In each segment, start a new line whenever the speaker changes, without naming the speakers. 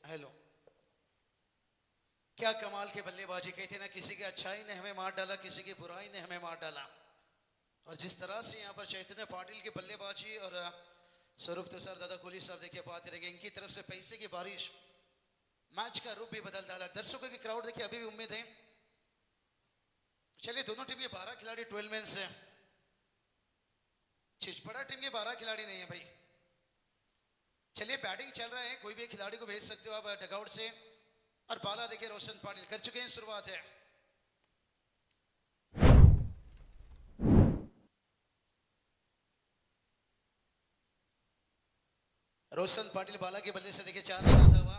Hello. क्या कमाल के बल्लेबाजी, कहते ना किसी की अच्छाई ने हमें मार डाला, किसी की बुराई ने हमें मार डाला। और जिस तरह से यहाँ पर चैतन्य पाटिल की बल्लेबाजी और स्वरूप तुषार दादा कोहली साहब देखिए पाते रहे, इनकी तरफ से पैसे की बारिश, मैच का रूप भी बदल डाला। दर्शकों की क्राउड देखिए अभी भी उम्मीद है। चलिए दोनों टीम के 12 खिलाड़ी 12 मैन से, छिछपड़ा टीम के 12 खिलाड़ी नहीं है भाई। चलिए बैटिंग चल रहा है, कोई भी खिलाड़ी को भेज सकते हो आप डगआउट से। और बाला देखिए रोशन पाटिल कर चुके हैं, शुरुआत है। रोशन पाटिल बाला के बल्ले से देखिए 4 रन आता हुआ।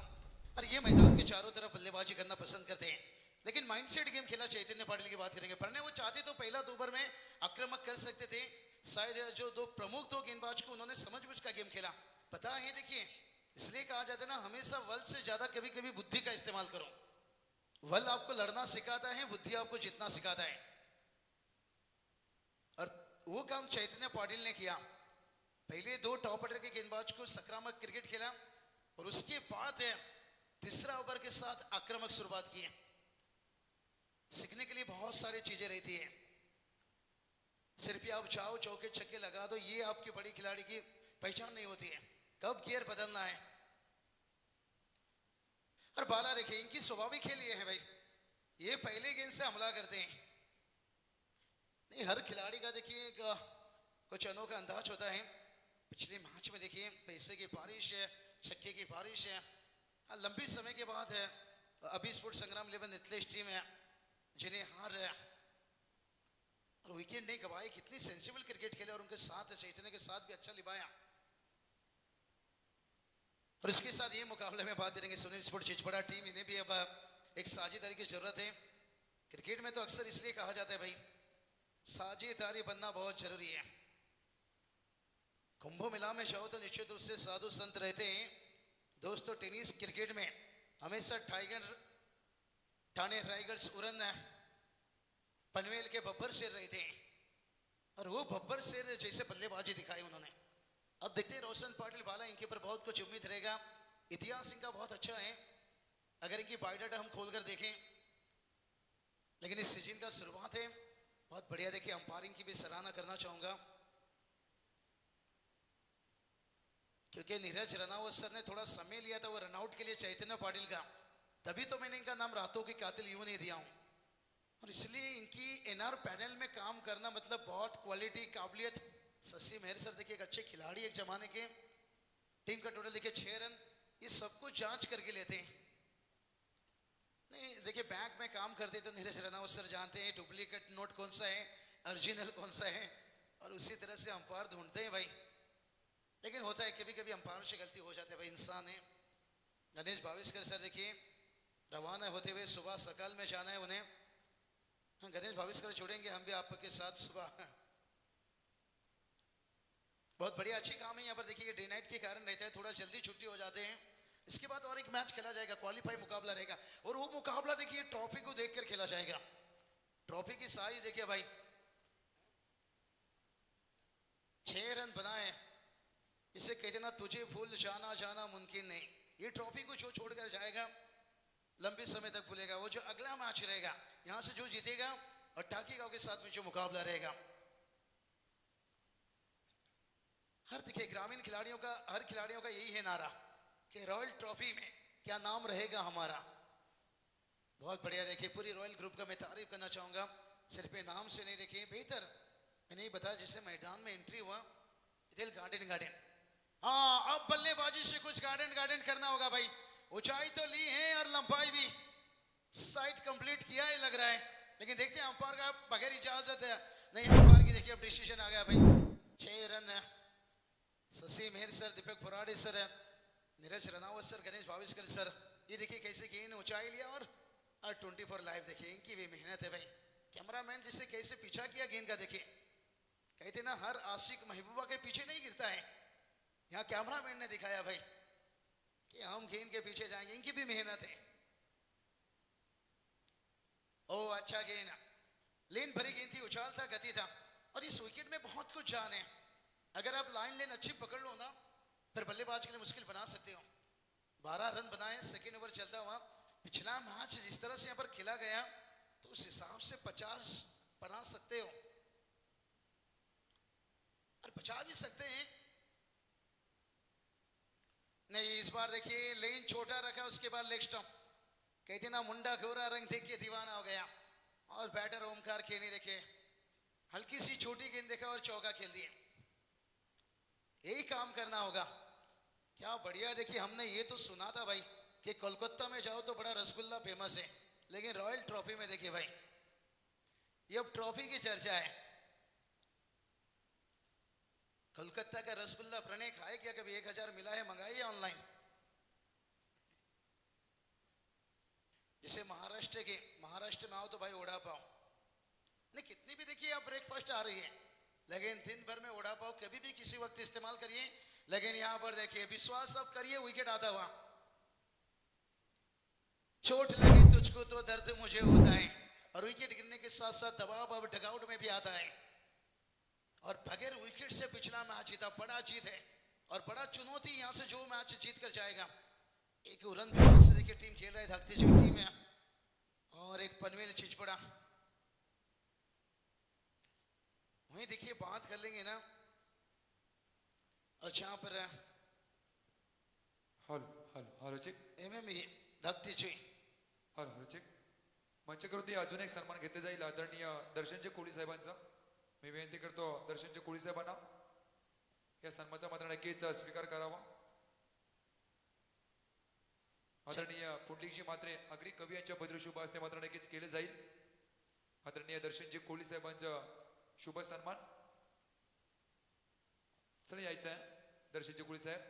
और ये मैदान के चारों तरफ बल्लेबाजी करना पसंद करते हैं, लेकिन माइंडसेट गेम खेला चैतन्य पाटिल की बात करेंगे। पर वो चाहते तो पहला 2 ओवर में आक्रामक कर सकते थे, शायद जो 2 प्रमुख 2 गेंदबाज को उन्होंने समझबूझ का गेम खेला। पता है देखिए, इसलिए कहा जाता है ना, हमेशा बल से ज्यादा कभी कभी बुद्धि का इस्तेमाल करो। बल आपको लड़ना सिखाता है, बुद्धि आपको जीतना सिखाता है। और वो काम चैतन्य पाटिल ने किया। पहले 2 टॉप ऑर्डर के गेंदबाज को सकारात्मक क्रिकेट खेला और उसके बाद तीसरा ओवर के साथ आक्रामक शुरुआत की है। सीखने के लिए बहुत सारी चीजें रहती है, सिर्फ ही आप जाओ चौके छक्के लगा दो, ये आपकी बड़ी खिलाड़ी की पहचान नहीं होती है। कब गियर बदलना है। और बाला देखिए, इनकी स्वाभाविक खेल ये है भाई, ये पहले गेंद से हमला करते हैं। नहीं, हर खिलाड़ी का देखिए कुछ अनोखा अंदाज होता है। पिछले मैच में देखिए पैसे की बारिश है, छक्के की बारिश है। लंबी समय के बाद है अभी स्पोर्ट्स संग्राम 11 एथलेटिक्स टीम है जिन्हें हार है और विकेट नहीं गवाए। कितनी सेंसिबल क्रिकेट खेले और उनके साथ चैतन्य के साथ भी अच्छा निभाया। और इसके साथ ये मुकाबले में बात करेंगे सुनील स्पोर्ट छिछपड़ा टीम, इन्हें भी अब एक साझेदारी की जरूरत है। क्रिकेट में तो अक्सर इसलिए कहा जाता है भाई, साझेदारी बनना बहुत जरूरी है। कुंभ मेला में जाओ तो निश्चित रूप से साधु संत रहते हैं दोस्तों। टेनिस क्रिकेट में हमेशा टाइगर ठाणे राइगर्स उरन पनवेल के बब्बर शेर रहते हैं और वो बब्बर शेर जैसे बल्लेबाजी दिखाई उन्होंने। अब देखते हैं रोशन पाटिल बाला, इनके ऊपर बहुत कुछ उम्मीद रहेगा। इतिहास इनका बहुत अच्छा है अगर इनकी बायोडाटा हम खोलकर देखें। लेकिन इस सीजन का शुरुआत है बहुत बढ़िया। देखिए अंपायरिंग की भी सराहना करना चाहूंगा, क्योंकि नीरज रनावत सर ने थोड़ा समय लिया था वो रनआउट के लिए चैतन्य पाटिल का, तभी तो मैंने इनका नाम रातों की कातिल यूं नहीं दिया हूं। और इसलिए इनकी एनआर पैनल में काम करना मतलब बहुत क्वालिटी काबिलियत। शशि मेहर सर देखिए एक अच्छे खिलाड़ी एक जमाने के, टीम का टोटल देखिए 6 रन, ये सब कुछ जांच करके लेते हैं। नहीं देखिए बैंक में काम करते तो नीरज रनावत सर जानते हैं डुप्लीकेट नोट कौन सा है, ओरिजिनल कौन सा है, और उसी तरह से अंपायर ढूंढते हैं भाई। लेकिन होता है कभी कभी अंपायर से गलती हो जाती है भाई, इंसान है। गणेश भाविस्कर सर देखिए रवाना होते हुए सुबह सकाल में जाना है उन्हें। हाँ, गणेश भाविस्कर छोड़ेंगे हम भी आपके साथ सुबह। बहुत बढ़िया अच्छी काम है यहाँ पर। देखिए डे नाइट के कारण रहता है, थोड़ा जल्दी छुट्टी हो जाते हैं। इसके बाद और एक मैच खेला जाएगा, क्वालिफाई मुकाबला रहेगा और वो मुकाबला देखिए ट्रॉफी को देखकर खेला जाएगा। ट्रॉफी की साइज देखिए भाई, 6 रन बनाए, इसे कहते ना तुझे भूल जाना जाना मुमकिन नहीं। ये ट्रॉफी को जो छोड़कर जाएगा लंबे समय तक भूलेगा। वो जो अगला मैच रहेगा यहां से जो जीतेगा और टाकी गांव के साथ में जो मुकाबला रहेगा, हर देखिए ग्रामीण खिलाड़ियों का, हर खिलाड़ियों का यही है नारा कि रॉयल ट्रॉफी में क्या नाम रहेगा हमारा। बहुत बढ़िया। देखिए पूरी रॉयल ग्रुप का मैं तारीफ करना चाहूंगा, सिर्फ नाम से नहीं। देखिए बेहतर मैंने नहीं बताया, जिससे मैदान में एंट्री हुआ दिल गार्डन गार्डन। हाँ अब बल्लेबाजी से कुछ गार्डन गार्डन करना होगा भाई। ऊंचाई तो ली है और लंबाई भी, साइड कंप्लीट किया ही लग रहा है। लेकिन देखते हैं अंपायर का बगैर इजाजत है नहीं, अंपायर की देखिए अब डिसीजन आ गया भाई। 6 रन है। Shashi Mehar sir, Deepak Purade sir, Neeraj Ranawat sir, Ganesh Bhaviskar sir, ये देखिए कैसे गेंद ऊंचाई लिया। और 24 लाइव देखिए इनकी भी मेहनत है भाई। कैमरामैन जिसे कैसे पीछा किया गेंद का देखिए। कहते ना हर आशिक महबूबा के पीछे नहीं गिरता है, यहाँ कैमरामैन ने दिखाया भाई कि हम गेंद के पीछे जाएंगे। इनकी भी मेहनत है। ओ अच्छा गेंद, लेन भरी गेंद थी, उछाल था, गति था। और इस विकेट में बहुत कुछ जान है। अगर आप लाइन लेन अच्छी पकड़ लो ना, फिर बल्लेबाज के लिए मुश्किल बना सकते हो। 12 रन बनाए सेकेंड ओवर चलता हुआ। पिछला मैच जिस तरह से यहाँ पर खेला गया तो उस हिसाब से 50 बना सकते हो और 50 भी सकते हैं। नहीं, इस बार देखिए लेन छोटा रखा, उसके बाद लेग स्टंप। कहते ना मुंडा घोरा रंग देख के दीवाना हो गया। और बैटर ओमकार खेनी देखे हल्की सी छोटी गेंद देखा और चौका खेल दिए। यही काम करना होगा। क्या बढ़िया। देखिए हमने ये तो सुना था भाई कि कोलकाता में जाओ तो बड़ा रसगुल्ला फेमस है, लेकिन रॉयल ट्रॉफी में देखिए भाई ये अब ट्रॉफी की चर्चा है। कोलकाता का रसगुल्ला प्रणय खाए क्या कभी? 1000 मिला है, मंगाइए ऑनलाइन। जैसे महाराष्ट्र में आओ तो भाई वड़ा पाव नहीं, कितनी भी देखिए आप ब्रेकफास्ट आ रही है, लेकिन दिन भर में वड़ा पाव कभी भी किसी वक्त इस्तेमाल करिए। लेकिन यहां पर देखिए विश्वास अब करिए, विकेट आता हुआ। चोट लगी तुझको तो दर्द मुझे होता है, और विकेट गिरने के साथ साथ दबाव अब डगआउट में भी आता है। और बगैर विकेट से पिछला मैच जीता, बड़ा जीत है और बड़ा चुनौती। यहां से जो मैच जीत कर जाएगा, एक रन विभाग से देखिए टीम खेल रहा है, धकती हुई टीम है। और एक पनवेल चिचपड़ा वही देखिए बात कर लेंगे ना। और जहां पर
हॅलो चेक
MMA धकतीची
हॅलो चेक मंचावरती अजून एक सन्मान घेतले जाईल आदरणीय दर्शनचे कोळी साहेबांचा। मी विनंती करतो दर्शनचे कोळी साहेबांना या सन्मानाचा मात्र नक्कीच स्वीकार करावा। आदरणीय पुंडलिकजी मात्रे अग्री कवी यांच्या पदरी शुभ असते मात्र नक्कीच केले जाईल। आदरणीय दर्शनजी कोळी साहेबांचं शुभ सन्मान। चलिए यायचं आहे दर्शनजी कोळी साहेब।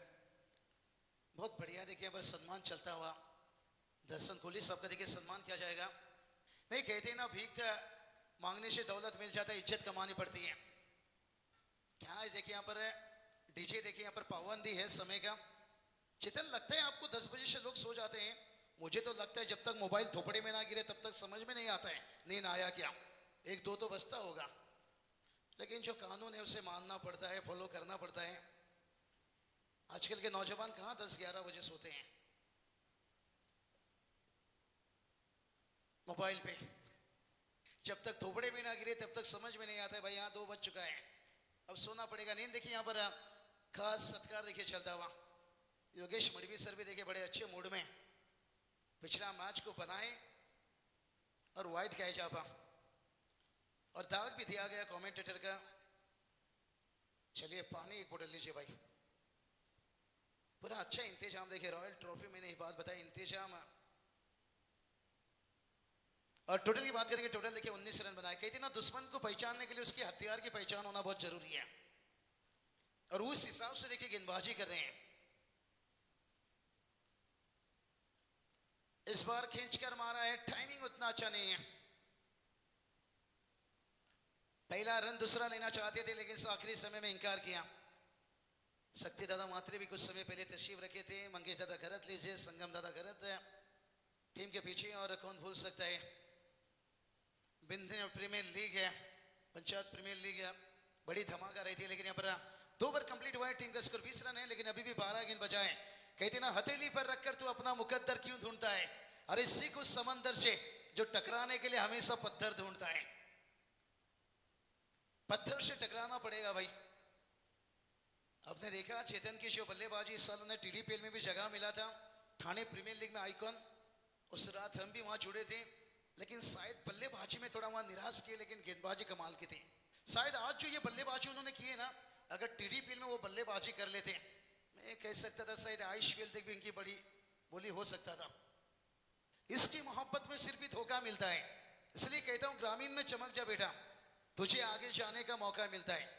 बहुत बढ़िया। देखिए पर सम्मान चलता हुआ दर्शन कोहली साहब का देखिए सम्मान किया जाएगा। नहीं कहते ना भीख मांगने से दौलत मिल जाता है, इज्जत कमानी पड़ती है। क्या है देखिए यहाँ पर डीजे देखिए यहाँ पर पाबंदी है समय का। चेतन लगता है आपको 10 बजे से लोग सो जाते हैं, मुझे तो लगता है जब तक मोबाइल थोपड़े में ना गिरे तब तक समझ में नहीं आता है नींद आया क्या। 1-2 तो बजता होगा, लेकिन जो कानून है उसे मानना पड़ता है, फॉलो करना पड़ता है। आजकल के नौजवान कहाँ 10-11 बजे सोते हैं मोबाइल पे। जब तक थोपड़े में ना गिरे तब तक समझ में नहीं आता है भाई यहाँ 2 बज चुका है, अब सोना पड़ेगा। नींद देखिए यहाँ पर खास सत्कार देखिए चलता हुआ। योगेश मड़वी सर भी देखिए बड़े अच्छे मूड में पिछला मैच को बनाए और वाइट कहे जापा और दाग भी दिया गया कमेंटेटर का। चलिए पानी एक बोतल लीजिए भाई। पूरा अच्छा इंतजाम देखिए रॉयल ट्रॉफी में, नहीं बात बताई इंतजाम। और टोटल की बात करेंगे, टोटल देखिए 19 रन बनाए। कहते ना दुश्मन को पहचानने के लिए उसके हथियार की पहचान होना बहुत जरूरी है, और उस हिसाब से देखिए गेंदबाजी कर रहे हैं। इस बार खींचकर मारा है, टाइमिंग उतना अच्छा नहीं है। पहला रन दूसरा लेना चाहते थे लेकिन आखिरी समय में इंकार किया। शक्ति दादा मात्रे भी कुछ समय पहले तशरीफ रखे थे। मंगेश दादा घरत लीजिए, संगम दादा घरत टीम के पीछे, और कौन भूल सकता है बिंदु प्रीमियर लीग है, पंचायत प्रीमियर लीग है, बड़ी धमाका रही थी। लेकिन यहाँ पर 2 ओवर कंप्लीट हुआ है, टीम का स्कोर 20 रन है, लेकिन अभी भी 12 गेंद बचाए। कहते ना हथेली पर रखकर तू अपना मुकद्दर क्यों ढूंढता है, अरे सीख उस समंदर से जो टकराने के लिए हमेशा पत्थर ढूंढता है। पत्थर से टकराना पड़ेगा भाई। आपने देखा चेतन की जो बल्लेबाजी इस साल उन्हें TDPL में भी जगह मिला था, ठाणे प्रीमियर लीग में आइकॉन। उस रात हम भी वहां जुड़े थे, लेकिन शायद बल्लेबाजी में थोड़ा वहां निराश किए, लेकिन गेंदबाजी कमाल की थी। शायद आज जो ये बल्लेबाजी उन्होंने की है ना, अगर TDPL में वो बल्लेबाजी कर लेते, मैं कह सकता था शायद आईपीएल तक भी इनकी बड़ी बोली हो सकता था। इसकी मोहब्बत में सिर्फ ही धोखा मिलता है, इसलिए कहता हूं ग्रामीण में चमक जा बेटा, तुझे आगे जाने का मौका मिलता है।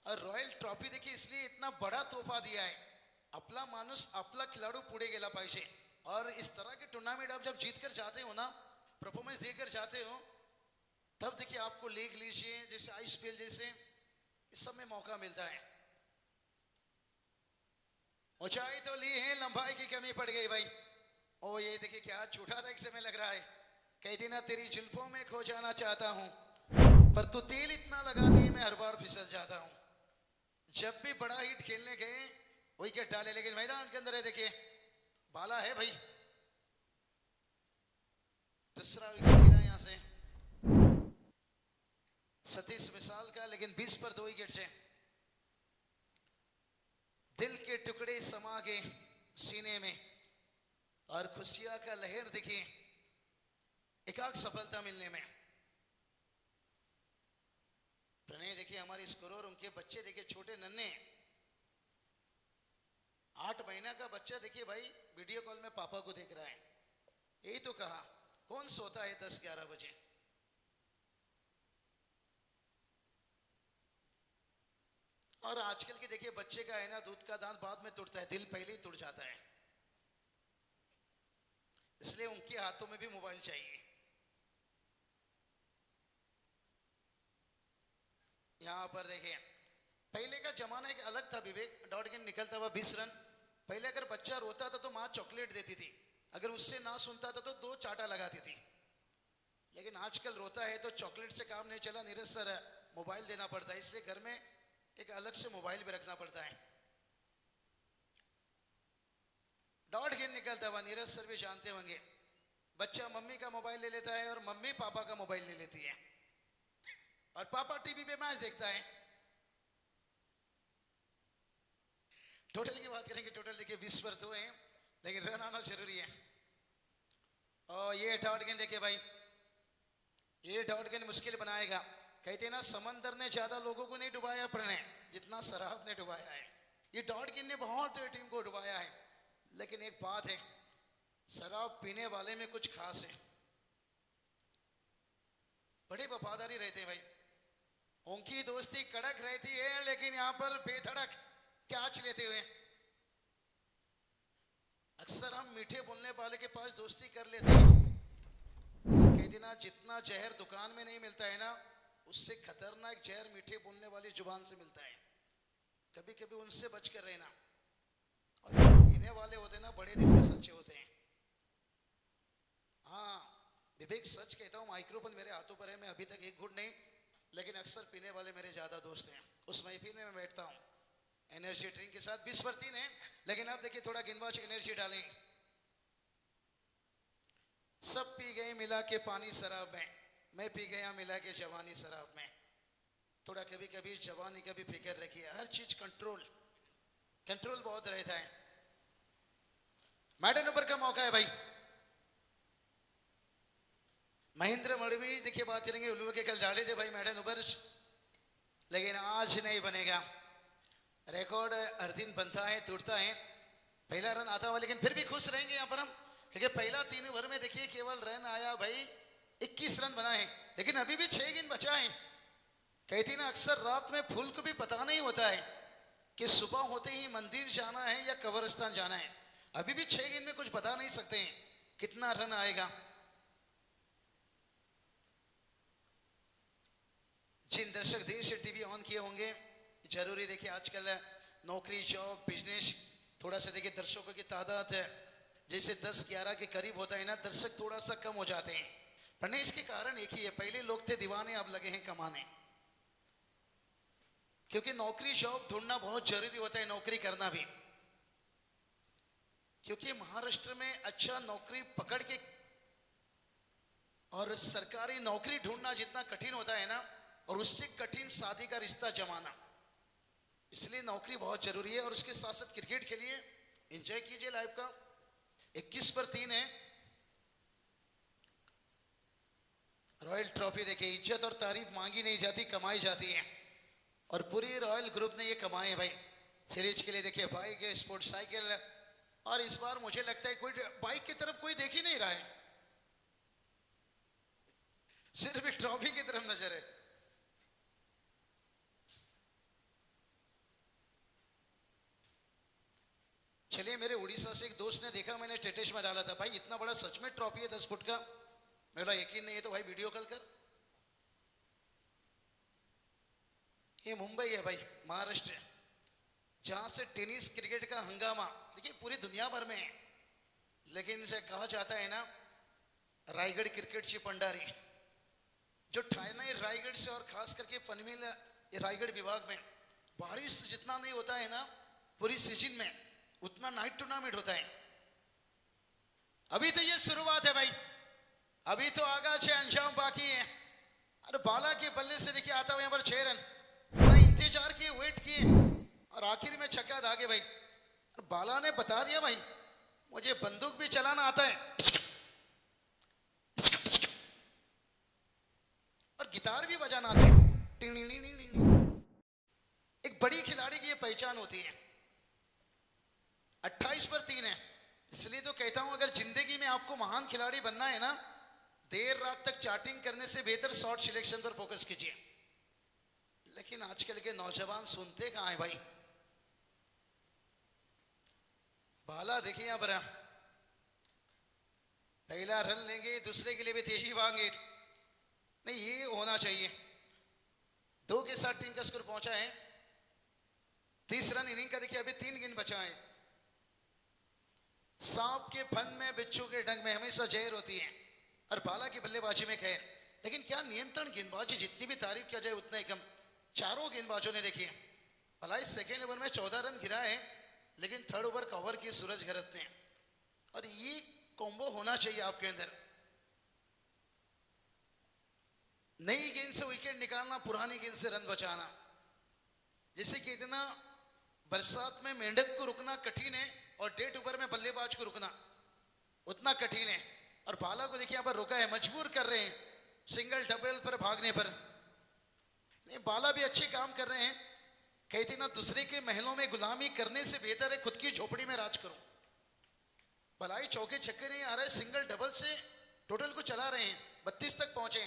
और रॉयल ट्रॉफी देखिए इसलिए इतना बड़ा तोहफा दिया है, आपला माणूस आपला खिलाडू पुढे गेला पाहिजे। और इस तरह के टूर्नामेंट आप जब जीत कर जाते हो ना, परफॉर्मेंस देकर जाते हो, तब देखिए आपको लीग लीजिए जैसे आईपीएल जैसे इस सब में मौका मिलता है। ऊंचाई तो ली है, लंबाई की कमी पड़ गई भाई। ओ ये देखिए क्या छोटा था एक समय लग रहा है। कहती ना तेरी जुल्फों में खो जाना चाहता हूं, पर तू तेल इतना लगा दी मैं हर बार फिसल जाता हूं। जब भी बड़ा हिट खेलने गए विकेट डाले, लेकिन मैदान के अंदर है देखिए बाला है भाई, दूसरा विकेट गिरा यहां से सतीश मिसाल का, लेकिन 20 पर 2 विकेट से दिल के टुकड़े समा के सीने में और खुशियां का लहर दिखी एकाक सफलता मिलने में। प्रणय देखिए हमारी स्कोर, उनके बच्चे देखिए छोटे नन्हे, 8 महीना का बच्चा देखिए भाई वीडियो कॉल में पापा को देख रहा है। यही तो कहा, कौन सोता है 10-11 बजे। और आजकल के देखिए बच्चे का है ना, दूध का दांत बाद में टूटता है, दिल पहले ही टूट जाता है। इसलिए उनके हाथों में भी मोबाइल चाहिए। यहां पर देखिए पहले का जमाना एक अलग था विवेक, डॉट गेंद निकलता हुआ 20 रन। पहले अगर बच्चा रोता था तो मां चॉकलेट देती थी, अगर उससे ना सुनता था तो 2 चाटा लगाती थी। लेकिन आजकल रोता है तो चॉकलेट से काम नहीं चला, नीरज सर मोबाइल देना पड़ता है। इसलिए घर में एक अलग से मोबाइल भी रखना पड़ता है। डॉट गेंद निकलता हुआ नीरज सर भी जानते होंगे, बच्चा मम्मी का मोबाइल ले लेता है और मम्मी पापा का मोबाइल ले लेती है, और पापा टीवी पे मैच देखता है। टोटल की बात करेंगे, टोटल देखिए 20 पर 2 है, लेकिन रन आना जरूरी है। और ये डॉट गेंद देखिए भाई, ये डॉट गेंद मुश्किल बनाएगा। कहते हैं ना, समंदर ने ज्यादा लोगों को नहीं डुबाया प्रणय जितना शराब ने डुबाया है। ये डॉट गेंद ने बहुत टीम को डुबाया है। लेकिन एक बात है, शराब पीने वाले में कुछ खास है, बड़ी वफादारी रहते हैं भाई, उनकी दोस्ती कड़क रहती है, लेकिन यहां पर बेधड़क कैच लेते हुए। अक्सर हम मीठे बोलने वाले के पास दोस्ती कर लेते हैं, लेकिन कहते ना, जितना जहर दुकान में नहीं मिलता है ना, उससे खतरनाक जहर मीठे बोलने वाली जुबान से मिलता है। कभी कभी उनसे बचकर रहना। और ये पीने वाले होते ना, बड़े दिल के सच्चे होते हैं। हाँ विवेक सच कहता हूँ, माइक्रोफोन मेरे हाथों पर है, मैं अभी तक एक घुट नहीं, लेकिन अक्सर पीने वाले मेरे ज्यादा दोस्त हैं। उस महफिल में मैं बैठता हूँ एनर्जी ड्रिंक के साथ। 20 पर 3 है, लेकिन अब देखिए थोड़ा गेंदबाज एनर्जी डालें। सब पी गए मिला के पानी शराब में, मैं पी गया मिला के जवानी शराब में। थोड़ा कभी कभी जवानी का भी फिक्र रखिए, हर चीज कंट्रोल बहुत रहता है। मैडन ओवर का मौका है भाई, महेंद्र मड़वी देखिए बात करेंगे, उल्लू के कल डाले थे भाई मैडन ओवर, लेकिन आज नहीं बनेगा। रिकॉर्ड हर दिन बनता है, टूटता है। पहला रन आता हुआ, लेकिन फिर भी खुश रहेंगे यहाँ पर हम, क्योंकि पहला 3 ओवर में देखिए केवल रन आया भाई 21 रन बना है, लेकिन अभी भी 6 गेंद बचा है। कहती ना, अक्सर रात में फूल को भी पता नहीं होता है कि सुबह होते ही मंदिर जाना है या कब्रिस्तान जाना है। अभी भी 6 गेंद में कुछ बता नहीं सकते हैं कितना रन आएगा। जिन दर्शक देर से टीवी ऑन किए होंगे, जरूरी देखिए आजकल नौकरी जॉब बिजनेस, थोड़ा सा देखिए दर्शकों की तादाद है जैसे 10-11 के करीब होता है ना, दर्शक थोड़ा सा कम हो जाते हैं। पर इसके कारण एक ही है, पहले लोग थे दीवाने, अब लगे हैं कमाने। क्योंकि नौकरी जॉब ढूंढना बहुत जरूरी होता है, नौकरी करना भी। क्योंकि महाराष्ट्र में अच्छा नौकरी पकड़ के और सरकारी नौकरी ढूंढना जितना कठिन होता है ना, और उससे कठिन शादी का रिश्ता जमाना, इसलिए नौकरी बहुत जरूरी है। और उसके साथ साथ क्रिकेट खेलिए, एंजॉय कीजिए लाइफ का। 21 पर 3 है। रॉयल ट्रॉफी देखिए, इज्जत और तारीफ मांगी नहीं जाती, कमाई जाती है, और पूरी रॉयल ग्रुप ने ये कमाए भाई। सीरीज के लिए देखिए बाइक, स्पोर्ट्स साइकिल, और इस बार मुझे लगता है कोई बाइक की तरफ कोई देख ही नहीं रहा है, सिर्फ ट्रॉफी की तरफ नजर है। चलिए, मेरे उड़ीसा से एक दोस्त ने देखा, मैंने स्टेटस में डाला था, भाई इतना बड़ा सच में ट्रॉफी है 10 फुट का। मैं बोला यकीन नहीं है तो भाई वीडियो कॉल कर। ये मुंबई है भाई, महाराष्ट्र, जहां से टेनिस क्रिकेट का हंगामा देखिए पूरी दुनिया भर में है। लेकिन इसे कहा जाता है ना, रायगढ़ क्रिकेट ची पंडारी, जो ठाणे रायगढ़ से और खास करके पनवेल रायगढ़ विभाग में बारिश जितना नहीं होता है ना पूरी सीजन में, उतना नाइट टूर्नामेंट होता है। अभी तो ये शुरुआत है भाई, अभी तो आगा 6 अंजाम बाकी है। अरे बाला के बल्ले से देखिए आता हुआ यहाँ पर 6 रन, थोड़ा इंतजार किए, वेट किए और आखिर में छक्का दागे भाई। बाला ने बता दिया भाई मुझे बंदूक भी चलाना आता है और गिटार भी बजाना आता है। एक बड़ी खिलाड़ी की ये पहचान होती है। 28 पर 3 है, इसलिए तो कहता हूं अगर जिंदगी में आपको महान खिलाड़ी बनना है ना, देर रात तक चाटिंग करने से बेहतर शॉट सिलेक्शन पर फोकस कीजिए। लेकिन आजकल के नौजवान सुनते कहां है भाई। बाला देखिए यहां पर पहला रन लेंगे, दूसरे के लिए भी तेजी भागेंगे, नहीं ये होना चाहिए। 2 के साथ टीम का स्कोर पहुंचा है। 30 रन इनिंग का देखिए, अभी 3 गेंद बचा है। सांप के फन में बिच्छू के डंग में हमेशा जहर होती है और बाला की बल्लेबाजी में खैर, लेकिन क्या नियंत्रण गेंदबाजी, जितनी भी तारीफ किया जाए उतना ही कम। चारों गेंदबाजों ने देखिए भला इस सेकेंड ओवर में 14 रन गिरा है, लेकिन थर्ड ओवर कवर की सूरज घरत ने। और ये कॉम्बो होना चाहिए आपके अंदर, नई गेंद से विकेट निकालना, पुरानी गेंद से रन बचाना। जैसे कि इतना बरसात में मेंढक को रुकना कठिन है और डेट ओवर में बल्लेबाज को रुकना उतना कठिन है। और बाला को देखिए यहाँ पर रुका है, मजबूर कर रहे हैं सिंगल डबल पर भागने पर। नहीं, बाला भी अच्छे काम कर रहे हैं। कहते ना दूसरे के महलों में गुलामी करने से बेहतर है खुद की झोपड़ी में राज करो। भलाई चौके छक्के नहीं आ रहे, सिंगल डबल से टोटल को चला रहे हैं, 32 तक पहुंचे।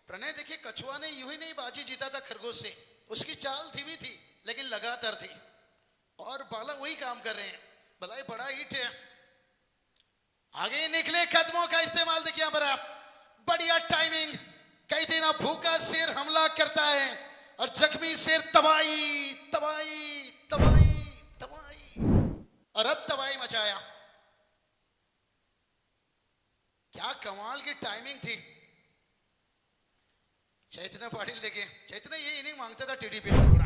प्रणय देखिए कछुआ ने यूं ही नहीं बाजी जीता था खरगोश से, उसकी चाल धीमी थी लेकिन लगातार थी। और बाला वही काम कर रहे हैं। भलाई बड़ा हिट है, आगे निकले कदमों का इस्तेमाल देखिए यहां पर, बढ़िया टाइमिंग। कहते ना भूखा शेर हमला करता है और जख्मी शेर तबाही तबाही तबाही तबाही, और अब तबाही मचाया। क्या कमाल की टाइमिंग थी। चैतन्य पाटिल देखिए, चैतन्य ये इनिंग मांगता था टीडीपी में थोड़ा।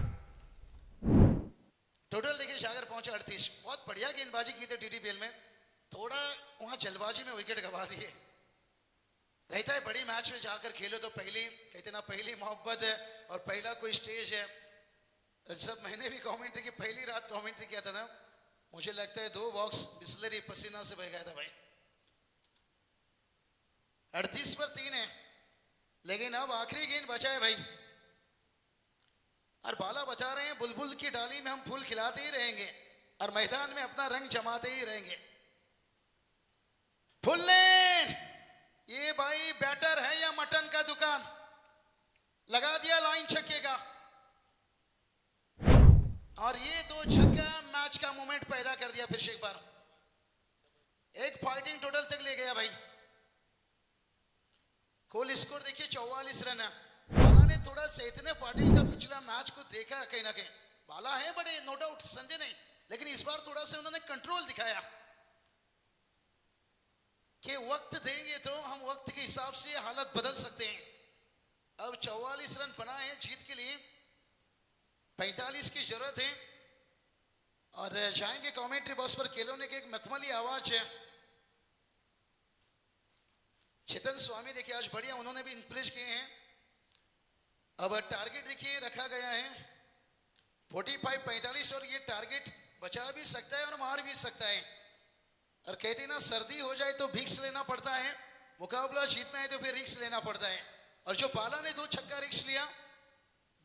टोटल देखिए सागर पहुंचे 38, बहुत बढ़िया गेंदबाजी की थी टीडीपीएल में, थोड़ा वहां जल्दबाजी में विकेट गवा दिए। रहता है बड़ी मैच में जाकर खेलो तो पहली, कहते ना पहली मोहब्बत है और पहला कोई स्टेज है। जब मैंने भी कमेंट्री की, पहली रात कमेंट्री किया था ना, मुझे लगता है 2 बॉक्स बिस्लरी पसीना से बह गया था भाई। 38 पर 3 है, लेकिन अब आखिरी गेंद बचा है भाई। और बाला बचा रहे हैं, बुलबुल की डाली में हम फूल खिलाते ही रहेंगे और मैदान में अपना रंग जमाते ही रहेंगे। फुल लेन, ये भाई बैटर है या मटन का दुकान, लगा दिया लाइन छक्के का। और ये 2 छक्का मैच का मोमेंट पैदा कर दिया फिर से एक बार। एक फाइटिंग टोटल तक ले गया भाई। कुल स्कोर देखिए 44 रन है। बाला ने थोड़ा चैतन्य पाटिल का पिछला मैच को देखा कहीं ना कहीं, बाला है बड़े नो डाउट संदेह नहीं, लेकिन इस बार थोड़ा सा उन्होंने कंट्रोल दिखाया कि वक्त देंगे तो हम वक्त के हिसाब से हालत बदल सकते हैं। अब 44 रन बना है जीत के लिए, 45 की जरूरत है। और जाएंगे कमेंट्री बॉक्स पर, केलों ने की एक मखमली आवाज है। चेतन स्वामी देखिए आज बढ़िया, उन्होंने भी इंप्रेस किए हैं। अब टारगेट देखिए रखा गया है 45-45, और ये टारगेट बचा भी सकता है और मार भी सकता है। और कहते ना सर्दी हो जाए तो रिक्स लेना पड़ता है, मुकाबला जीतना है तो फिर रिक्स लेना पड़ता है। और जो बाला ने 2 छक्का रिक्स लिया,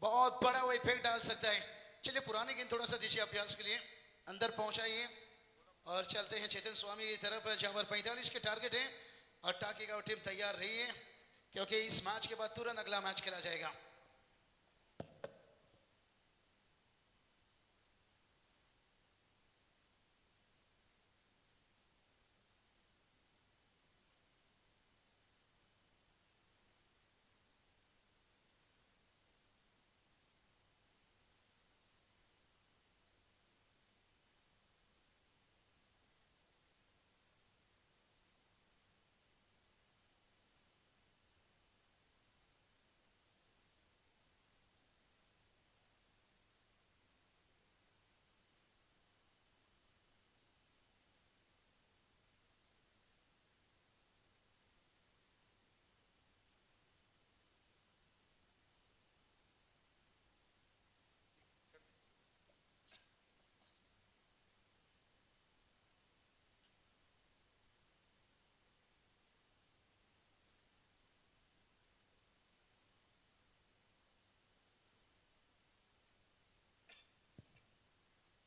बहुत बड़ा वो इफेक्ट डाल सकता है। चलिए पुराने गेंद थोड़ा सा दीजिए अभ्यास के लिए, अंदर पहुंचाइए और चलते हैं चेतन स्वामी की तरफ, जहां पर 45 के टारगेट है। और टाकी का टीम तैयार रही है, क्योंकि इस मैच के बाद तुरंत अगला मैच खेला जाएगा।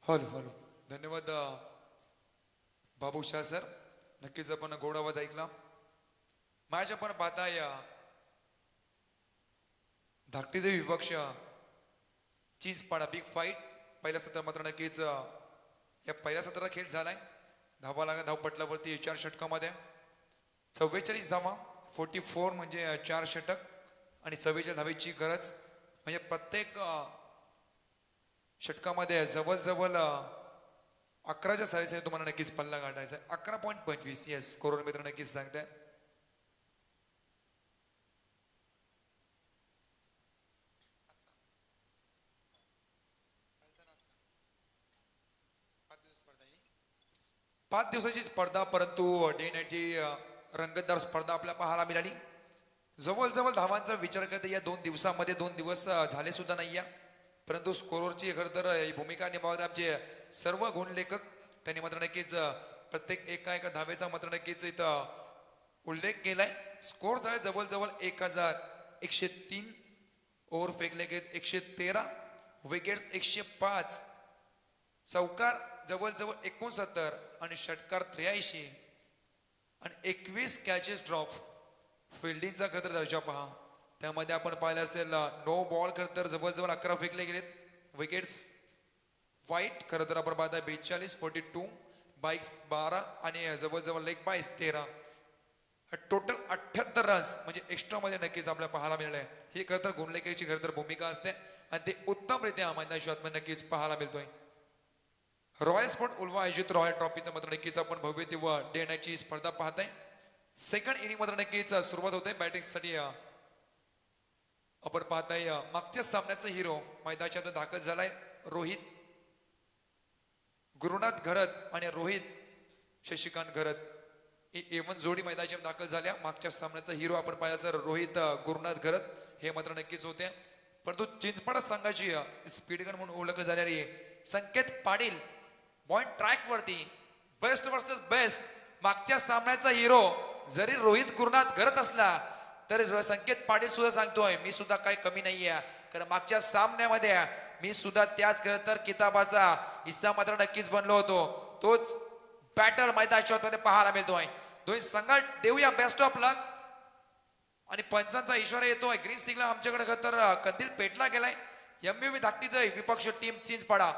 हॅलो हॅलो धन्यवाद बाबू शाह सर. नक्कीच आपण गोड आवाज ऐकला. माझ्या पण पाहता या धाकटी देवी विपक्ष चीजपाडा बिग फाईट पहिल्या सत्र मात्र नक्कीच या पहिल्या सत्राचा खेळ झालाय. धावा लागा धावपटलावरती 4 षटकामध्ये 44 धावा 44 म्हणजे 4 षटक आणि 44 धावेची गरज म्हणजे प्रत्येक षटकामध्ये जवळजवळ 11च्या सारीसाठी तुम्हाला नक्कीच पल्ला गाठायचा आहे. 11.25 येस कोरोना मित्र नक्कीच सांगताय. पाच दिवसाची स्पर्धा परंतु डे नाईटची रंगतदार स्पर्धा आपल्याला पाहायला मिळाली. जवळजवळ धावांचा विचार करता या 2 दिवसामध्ये 2 दिवस झाले सुद्धा नाही आहे. परंतु स्कोरची खरं तर भूमिका निभावत आमचे सर्व गुणलेखक त्यांनी मात्र नक्कीच प्रत्येक एका धावेचा मात्र नक्कीच इथं उल्लेख केलाय. स्कोर झाले जवळजवळ 1103 ओव्हर फेकले गेले 113 विकेट्स 105 चौकार जवळजवळ 69 आणि षटकार 83 आणि 21 कॅचेस ड्रॉप. फिल्डिंगचा खरं तर दर्जा पहा त्यामध्ये आपण पाहिलं असेल नो बॉल खरं तर जवळजवळ 11 फेकले गेलेत. विकेट्स वाईट खरं तर आपण पाहता 42 42 बाईक्स 12 आणि जवळजवळ लेग बाईस 13 टोटल 78 रन्स म्हणजे एक्स्ट्रा मध्ये नक्कीच आपल्याला पाहायला मिळालंय. ही खरं तर गुणलेखकाची खरं तर भूमिका असते आणि ते उत्तमरित्या मैदानात नक्कीच पाहायला मिळतोय. रॉयल स्पोर्ट उल्वा आयोजित रॉयल ट्रॉफीचं मात्र नक्कीच आपण भव्य दिव्य डे नाईटची स्पर्धा पाहताय. सेकंड इनिंग मात्र नक्कीच सुरुवात होते बॅटिंगसाठी. आपण पाहताय मागच्या सामन्याचा हिरो मैदानात दाखल झालाय रोहित गुरुनाथ घरत आणि रोहित शशिकांत घरत. एवन जोडी मैदानात दाखल झाल्या. मागच्या सामन्याचा हिरो आपण पाहिला सर रोहित गुरुनाथ घरत हे मात्र नक्कीच होते. परंतु चिंचपाडा संघाची स्पीड गन म्हणून ओळखले जाणारी संकेत पाटील पॉइंट ट्रॅक वरती बेस्ट वर्सेस बेस्ट मागच्या सामन्याचा हिरो जरी रोहित गुरुनाथ घरत असला तरी संकेत पाटील सुद्धा सांगतोय मी सुद्धा काही कमी नाहीये. कारण मागच्या सामन्यामध्ये मी सुद्धा त्याच खरं तर किताबाचा हिस्सा मात्र नक्कीच बनलो होतो. तोच बॅटल मैदानाच्या मध्ये पाहायला मिळतोय. दोन्ही संघात देऊया बेस्ट ऑफ लक आणि पंचांचा इशारा येतोय. ग्रीन सिग्नल आमच्याकडे खरं तर कंदील पेटला गेलाय. एमयूव्ही धाकटीचा विपक्ष टीम चिंचपाडा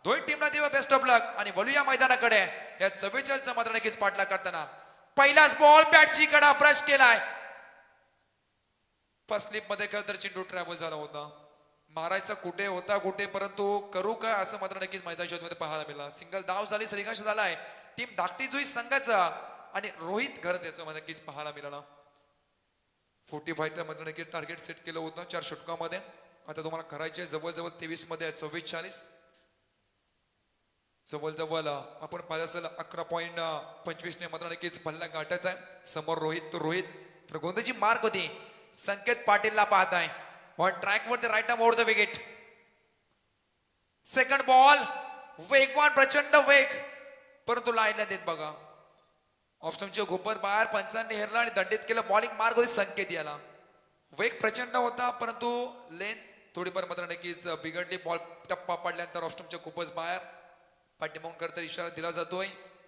दोन्ही टीमला देऊया बेस्ट ऑफ लक आणि वळूया मैदानाकडे. या 44चा मात्र नक्कीच पाठला करताना पहिलाच बॉल बॅटची कडा ब्रश केलाय. फर्स्ट स्लिप मध्ये खरं तर चेंडू ट्रॅव्हल झाला होता. मारायचा कुठे होता कुठे परंतु करू काय असं मात्र नक्कीच मैदानाच्या मध्ये पाहायला मिळाला. सिंगल धाव झाली श्रीकांश झालाय. टीम धाकटी जुई संघाचा आणि रोहित घरत याचं नक्कीच पाहायला मिळाला. 45 मध्ये नक्कीच टार्गेट सेट केलं होतं 4 षटकामध्ये. आता तुम्हाला करायचे जवळजवळ 23 मध्ये 44 जवळजवळ आपण पाहिलं असेल 11.25 ने मात्र नक्कीच पल्ला गाठायचा आहे. समोर रोहित तर गोंधळची मार्क होती. संकेत पाटीलला पाहताय पण ट्रॅक वरती right arm over the wicket. Second ball वेगवान प्रचंड वेग परंतु लाईनला देत बघा ऑप्शनचे गोपर बाहेर पंचांनी हेरला आणि दंडित केलं. बॉलिंग मार्ग होती संकेत याला. वेग प्रचंड होता परंतु लेन थोडीफार मात्र नक्कीच बिघडली. बॉल टप्पा पडल्यानंतर ऑप्शनच्या खूपच बाहेर पाठीमागून करता इशारा दिला जातोय.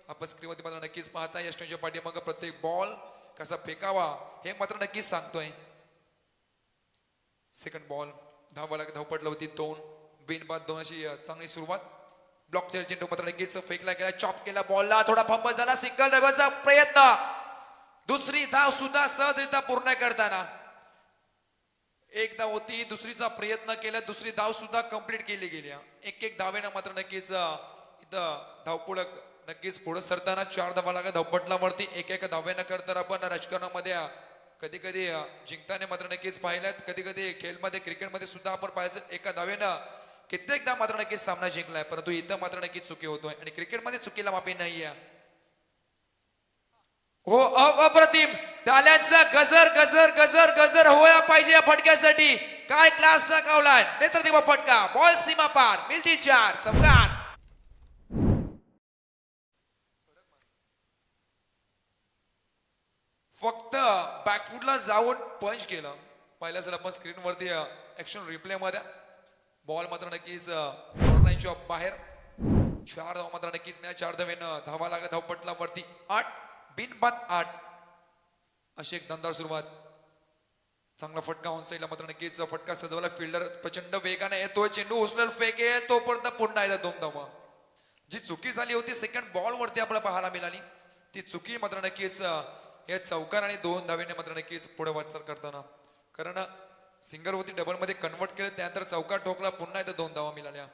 आपण स्क्रीनवरती मात्र नक्कीच पाहता यष्टीच्या पाठीमाग प्रत्येक बॉल कसा फेकावा हे मात्र नक्कीच सांगतोय. सेकंड बॉल धावाला धावपटला होती 2 बिनबाद 2 अशी चांगली सुरुवात. ब्लॉक चेंडू मात्र नक्कीच फेकला गेला. चॉप केला बॉलला थोडा फंबल झाला. सिंगल ड्रायव्हरचा प्रयत्न दुसरी धाव सुद्धा सहजरित्या पूर्ण करताना एक धाव होती दुसरीचा प्रयत्न केला. दुसरी धाव सुद्धा कंप्लीट केली गेली. एक धावेनं मात्र नक्कीच इथं धावपुढं नक्कीच पुढे सरताना 4 धावा लागला धावपटलावरती. एक धावेनं करताना आपण राजकारणामध्ये कधी कधी जिंकताना मात्र नक्कीच पाहिल्यात. कधी कधी खेळमध्ये क्रिकेटमध्ये सुद्धा आपण पाहिलं एका धावेनं कित्येकदा मात्र नक्कीच सामना जिंकलाय. परंतु इथं मात्र नक्कीच चुकी होतोय आणि क्रिकेटमध्ये चुकीला माफी नाहीये. हो अप्रतिम टाळ्यांचा गजर गजर गजर गजर व्हायला पाहिजे या फटक्यासाठी. काय क्लास दाखवलाय नेत्रदिवा फटका. बॉल सीमा पार मिळतील 4 चौकार. फक्त बॅकफुटला जाऊन पंच केलं. पाहिलं असेल आपण स्क्रीनवरती ऍक्शन रिप्ले मध्ये. बॉल मात्र नक्कीच बाहेर 4 धावा मात्र नक्कीच मिळाल्या. 4 धावेनं धावा लागल्या धावपटला वरती 8 बिनबाद 8. अशी एक दमदार सुरुवात. चांगला फटका ऑन साईडला मात्र नक्कीच फटका सजवला. फिल्डर प्रचंड वेगाने येतोय. चेंडू उचलल फेके तोपर्यंत पुन्हा एकदा 2 धावा. जी चुकी झाली होती सेकंड बॉल वरती आपल्याला पाहायला मिळाली ती चुकी मात्र नक्कीच हे चौकार आणि 2 धावेने मात्र नक्कीच पुढे वाटचाल करताना, कारण सिंगल होती डबल मध्ये कन्वर्ट केलं त्यानंतर चौकार ठोकला पुन्हा एकदा 2 धावा मिळाल्या.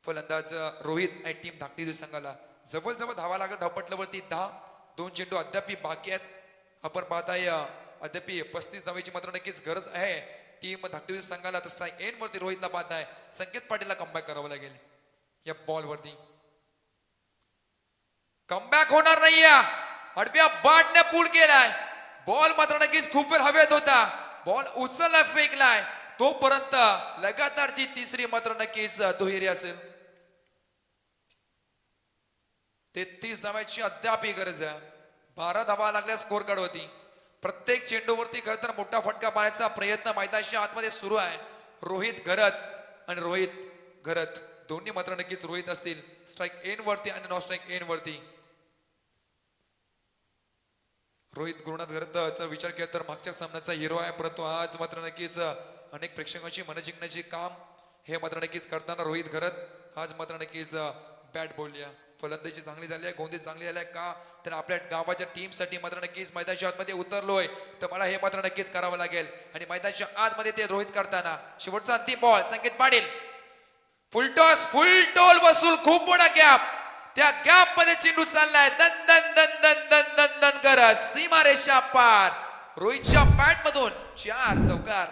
फलंदाज रोहित आणि टीम धाकटी संघाला जवळ धावा लागत धावपटल्यावरती 10. 2 चेंडू अद्याप बाकी आहेत. आपण पाहताय अद्याप 35 धावेची मात्र नक्कीच गरज आहे टीम धाकटी संघाला. तर स्ट्राईक एंड वरती रोहितला पाहताय संकेत पाटीलला कमबॅक करावं लागेल. या बॉल वरती कमबॅक होणार नाहीये. आडव्या बाटने पूल केलाय. बॉल मात्र नक्कीच खूप वेळ हवेत होता. बॉल उचलला फेकलाय तोपर्यंत लगातारची तिसरी मात्र नक्कीच दुहेरी असेल. 33 धाव्याची अद्याप गरज आहे. 12 धावा लागल्या स्कोर कार्ड वरती. प्रत्येक चेंडूवरती खरं तर मोठा फटका मारण्याचा प्रयत्न मैदानाच्या आतमध्ये सुरू आहे. रोहित घरत आणि रोहित घरत दोन्ही मात्र नक्कीच रोहित असतील स्ट्राईक एंड वरती आणि नॉन स्ट्राईक एंड वरती. रोहित गुरुनाथ घरतचा विचार केला तर मागच्या सामन्याचा हिरो आहे, परंतु आज मात्र नक्कीच अनेक प्रेक्षकांची मन जिंकण्याचे काम हे मात्र नक्कीच करताना रोहित घरत आज मात्र नक्कीच बॅट बोलल्या. फलंदाजी चांगली झाली आहे, गोंदी चांगली झाली आहे का तर आपल्या गावाच्या टीमसाठी मात्र नक्कीच मैदानाच्या आतमध्ये उतरलोय तर मला हे मात्र नक्कीच करावं लागेल. आणि मैदानाच्या आतमध्ये ते रोहित करताना शेवटचा अंतिम बॉल संकेत पाटील फुलटॉस फुल टोल वसूल खूप मोठा गॅप. त्या गॅप मध्ये चेंडू चाललाय दन दन दन दन दन दन दन करत सीमारेषा पार. रोहितच्या बॅट मधून 4 चौकार.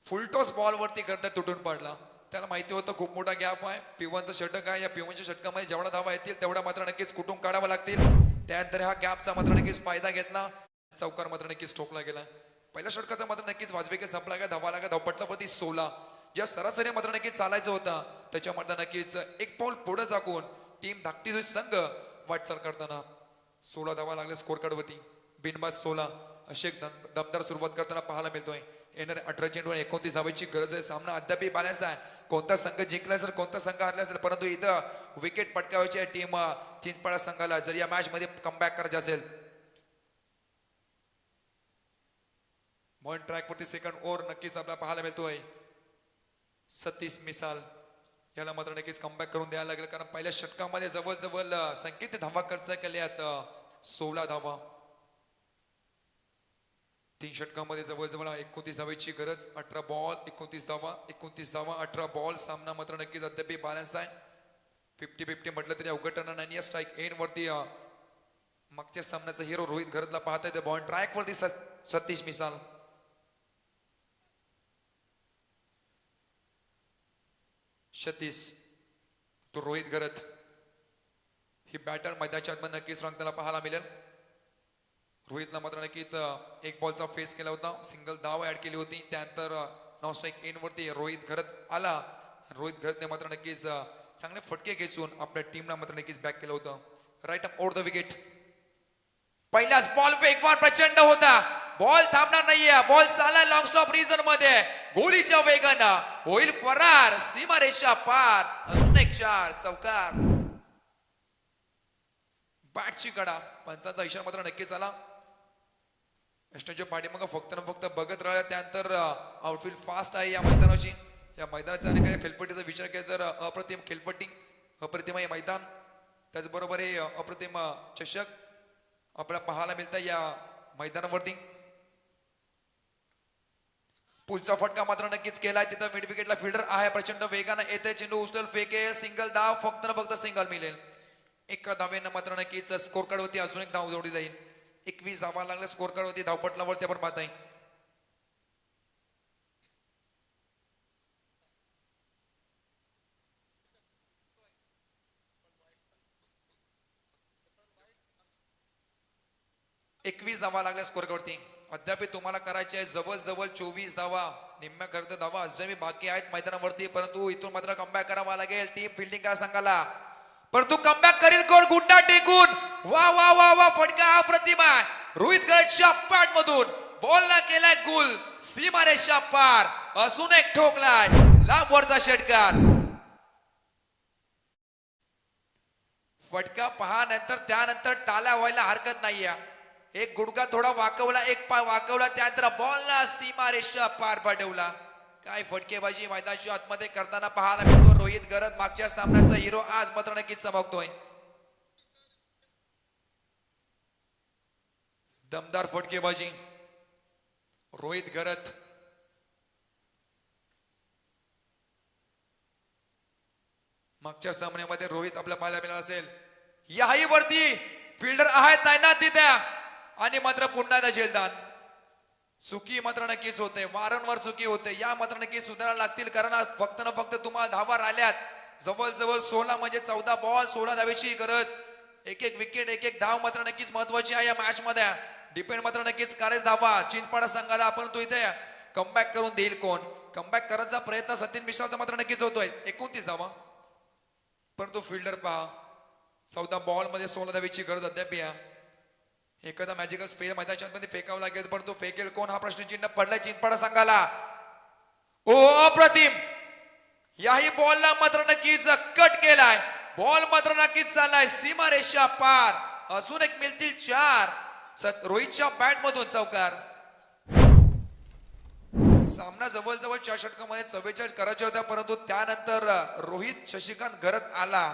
फुलटॉस बॉल वरती करता तुटून पडला. त्याला माहिती होतं खूप मोठा गॅप आहे. पिवांचं षटक आहे. या पिवांच्या षटकामध्ये जेवढा धावा येतील तेवढा मात्र नक्कीच कुठून काढावा लागतील. त्यानंतर हा गॅपचा मात्र नक्कीच फायदा घेतला. चौकार मात्र नक्कीच ठोकला गेला. पहिल्या षटकाचा मात्र नक्कीच वाजपेयी संपला गेला. धावा लागला धावपटलावरती 16. ज्या सरासरी मात्र नक्कीच चालायचं होतं त्याच्या मात्र नक्कीच एक पाऊल पुढे टाकून टीम धाकटी संघ वाटचाल करताना 16 धावा लागल्या स्कोर कार्ड वरती. बिनबाद 16 अशी एक दमदार सुरुवात करताना पाहायला मिळतोय. येणारे 18 चेंडू 29 धावांची गरज आहे. सामना अद्याप बॅलन्स आहे. कोणता संघ जिंकला असेल कोणता संघ हरला असेल, परंतु इथं विकेट पटकावायची आहे टीम चिंचपाडा संघाला जर या मॅच मध्ये कमबॅक करायचे असेल. मॉन ट्रॅक वरती सेकंड ओव्हर नक्कीच आपल्याला पाहायला मिळतोय. सतीश मिसाल याला मात्र नक्कीच कमबॅक करून द्यायला लागेल, कारण पहिल्या षटकामध्ये जवळ संकेत धावा खर्च केल्यात 16 धावा. 3 षटकामध्ये जवळ 29 धावेची गरज. 18 बॉल 29 धावा 29 धावा 18 बॉल. सामना मात्र नक्कीच अद्याप बॅलन्स आहे. 50-50 म्हटलं तरी अवघड ठरणार नाही. स्ट्राईक एंड वरती मागच्या सामन्याचा हिरो रोहित घरतला पाहता येते. बॉल ट्रॅक वरती सतीश मिसाल. सतीश तो रोहित घरत ही बॅटर मैदानाच्या आतमध्ये नक्कीच रंगताना पाहायला मिळेल. रोहितला मात्र नक्कीच एक बॉलचा फेस केला होता. सिंगल धाव ऍड केली होती. त्यानंतर नॉन स्ट्राईक एंड वरती रोहित घरत आला. रोहित घरतने मात्र नक्कीच चांगले फटके घेऊन आपल्या टीमला मात्र नक्कीच बॅक केलं होतं. Right up over the wicket. पहिलाच बॉल वेगवान प्रचंड होता. बॉल थांबणार नाहीये. बॉल चालला लॉंग स्टॉप रिझन मध्ये. गोलीच्या वेगानं होईल फरार सीमारेषा पार. अजून एक 4 चौकार. बॅटची कडा पंचांचा इशारा मात्र नक्कीच आला. एस्टोच्या पाठीमागं फक्त बघत राहिला. त्यानंतर आउटफील्ड फास्ट आहे या मैदानाची. या मैदानाच्या अनेक खेळपट्टीचा विचार केला तर अप्रतिम खेळपट्टी अप्रतिम हे मैदान. त्याचबरोबर हे अप्रतिम चषक आपल्याला पाहायला मिळतं या मैदानावरती. पुलचा फटका मात्र नक्कीच केलाय. तिथं मिड विकेटला फिल्डर आहे. प्रचंड वेगानं येते. चेंडू उचल फेके सिंगल धाव फक्त सिंगल मिळेल. एका धावेनं मात्र नक्कीच स्कोर कार्ड वरती अजून एक धाव जोडली जाईल. 21 धावा लागल्या स्कोर कार्ड वरती धावपटलावरती आपण पाहताय. धावा लागल्या स्कोर कार्ड वरती. अद्याप तुम्हाला करायचे आहे जवळ 24 धावा. निम्म्या करता धावा अजूनही बाकी आहेत मैदानावरती, परंतु इथून मात्र कमबॅक करावा लागेल. टीम फिल्डिंग करा सांगाला, परंतु कमबॅक करेल कोण? गुड्डा टेकून वा वा वा वा फटका अप्रतिम आहे. रोहित घरतच्या पॅट मधून बॉलला केलाय गुल सीमारेषा पार. अजून एक ठोकलाय लांब वरचा षटकार. फटका पहा, नंतर त्यानंतर टाळ्या व्हायला हरकत नाहीये. एक गुडघा थोडा वाकवला, एक पाय वाकवला, त्यानंतर बॉलला सीमारेषा पार पाठवला. काय फटकेबाजी मैदानाच्या आतमध्ये करताना पाहायला मिळतो. रोहित गरज मागच्या सामन्याचा हिरो आज मात्र नक्कीच चमकतोय. दमदार फटकेबाजी रोहित गरज. मागच्या सामन्यामध्ये रोहित आपल्या पाहायला मिळाला असेल. याही वरती फिल्डर आहेत नाही ना तिथे, आणि मात्र पुन्हा एकदा झेलदान. चुकी मात्र नक्कीच होते, वारंवार चुकी होते. या मात्र नक्कीच सुधारायला लागतील, कारण आज फक्त ना फक्त तुम्हाला धावा राहिल्यात. जवळजवळ 16 म्हणजे 14 बॉल 16 धावेची गरज. एक एक विकेट एक एक धाव मात्र नक्कीच महत्वाची आहे या मॅच मध्ये. डिपेंड मात्र नक्कीच करायच धावा चिंचपाडा संघाला. आपण तो इथे कमबॅक करून देईल कोण. कमबॅक करायचा प्रयत्न सचिन मिश्राचा मात्र नक्कीच होतोय. 29 धावा, परंतु फिल्डर पहा 14 बॉल मध्ये 16 धावेची गरज अद्याप आहे. एखादा मॅजिकल स्पेल मैदानाच्या मध्ये फेकावं लागेल, परंतु फेकेल कोण हा प्रश्नचिन्ह पडलाय चिंचपाडा संघाला. ओ अप्रतिम. याही बॉलला मात्र नक्कीच कट केलाय. बॉल मात्र नक्कीच चाललाय सीमारेषा पार. अजून एक मिळतील 4. रोहितच्या बॅट मधून चौकार. सामना जवळजवळ 4 षटकामध्ये 44 करायचे होता, परंतु त्यानंतर रोहित शशिकांत घरत आला